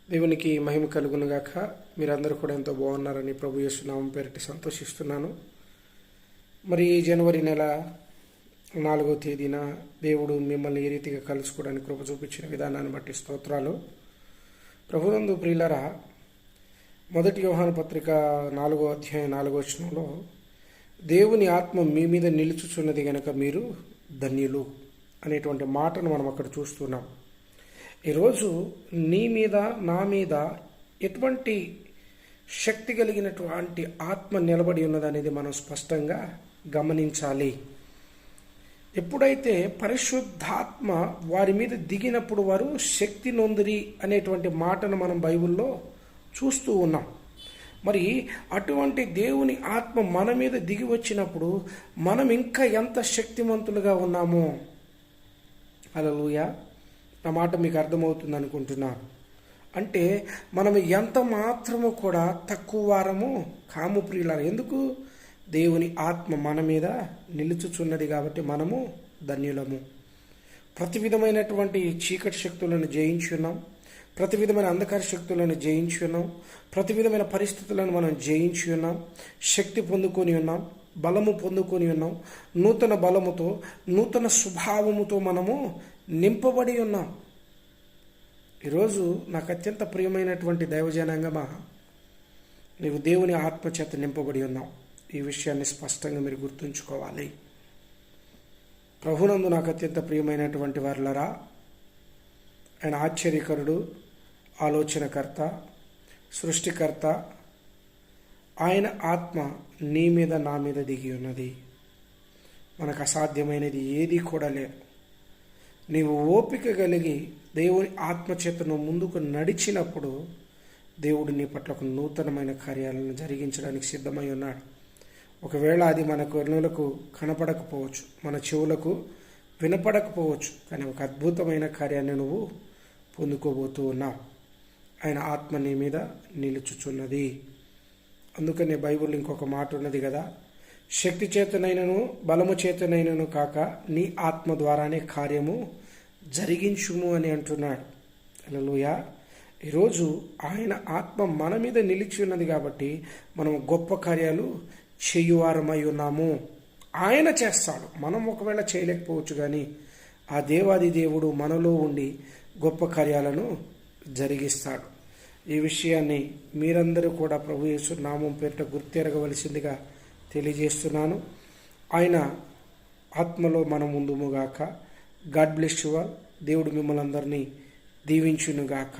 దేవునికి మహిమ కలుగునుగాక. మీరందరూ కూడా ఎంతో బాగున్నారని ప్రభు యేసు నామం పేరిట సంతోషిస్తున్నాను. మరి జనవరి నెల 4వ తేదీన దేవుడు మిమ్మల్ని ఏ రీతిగా కలుసుకోవడానికి కృప చూపించిన విధానాన్ని బట్టి స్తోత్రాలు. ప్రభునందు ప్రియులరా, 1 యోహాను పత్రిక 4వ అధ్యాయం 4వ వచనంలో దేవుని ఆత్మ మీ మీద నిలుచుచున్నది గనక మీరు ధన్యులు అనేటువంటి మాటను మనం అక్కడ చూస్తున్నాం. ఈరోజు నీ మీద నా మీద ఎటువంటి శక్తి కలిగినటువంటి ఆత్మ నిలబడి ఉన్నదనేది మనం స్పష్టంగా గమనించాలి. ఎప్పుడైతే పరిశుద్ధాత్మ వారి మీద దిగినప్పుడు వారు శక్తి నొందిరి అనేటువంటి మాటను మనం బైబిల్లో చూస్తూ ఉన్నాం. మరి అటువంటి దేవుని ఆత్మ మన మీద దిగి వచ్చినప్పుడు మనం ఇంకా ఎంత శక్తివంతులుగా ఉన్నామో. హల్లెలూయా. నా మాట మీకు అర్థమవుతుంది అనుకుంటున్నాను. అంటే మనం ఎంత మాత్రము కూడా తక్కువ వారము కాము ప్రియులారా. ఎందుకు? దేవుని ఆత్మ మన మీద నిలుచుచున్నది కాబట్టి మనము ధన్యులము. ప్రతి విధమైనటువంటి చీకటి శక్తులను జయించి ఉన్నాం, ప్రతి విధమైన అంధకార శక్తులను జయించి ఉన్నాం, ప్రతి విధమైన పరిస్థితులను మనం జయించి ఉన్నాం, శక్తి పొందుకొని ఉన్నాం, బలము పొందుకొని ఉన్నాం. నూతన బలముతో, నూతన స్వభావముతో మనము నింపబడి ఉన్నాం. ఈరోజు నాకు అత్యంత ప్రియమైనటువంటి దైవజనాంగమా, నీవు దేవుని ఆత్మచేత నింపబడి ఉన్నావు. ఈ విషయాన్ని స్పష్టంగా మీరు గుర్తుంచుకోవాలి. ప్రభునందు నాకు అత్యంత ప్రియమైనటువంటి వారులరా, ఆయన ఆశ్చర్యకరుడు, ఆలోచనకర్త, సృష్టికర్త. ఆయన ఆత్మ నీ మీద నా మీద దిగి ఉన్నది. మనకు అసాధ్యమైనది ఏది కూడా లేదు. నీవు ఓపిక కలిగి దేవుని ఆత్మచేతను ముందుకు నడిచినప్పుడు దేవుడు నీ పట్ల ఒక నూతనమైన కార్యాలను జరిగించడానికి సిద్ధమై ఉన్నాడు. ఒకవేళ అది మన కన్నులకు కనపడకపోవచ్చు, మన చెవులకు వినపడకపోవచ్చు, కానీ ఒక అద్భుతమైన కార్యాన్ని నువ్వు పొందుకోబోతూ ఉన్నావు. ఆయన ఆత్మ నీ మీద నిలుచుచున్నది. అందుకనే బైబిల్ ఇంకొక మాట ఉన్నది కదా, శక్తి చేతనైనను బలము చేతనైనను కాక నీ ఆత్మ ద్వారానే కార్యము జరిగించుము అని అంటున్నాడు. హల్లెలూయా. ఈరోజు ఆయన ఆత్మ మన మీద నిలిచి ఉన్నది కాబట్టి మనం గొప్ప కార్యాలు చేయువారమై ఉన్నాము. ఆయన చేస్తాడు, మనం ఒకవేళ చేయలేకపోవచ్చు, కానీ ఆ దేవాది దేవుడు మనలో ఉండి గొప్ప కార్యాలను జరిగిస్తాడు. ఈ విషయాన్ని మీరందరూ కూడా ప్రభు యేసు నామం పేరిట గుర్తెరగవలసిందిగా తెలియజేస్తున్నాను. ఆయన ఆత్మలో మనం ముందుముగాక. God bless you all. దేవుడు మిమ్మల్ని అందరినీ దీవించునుగాక.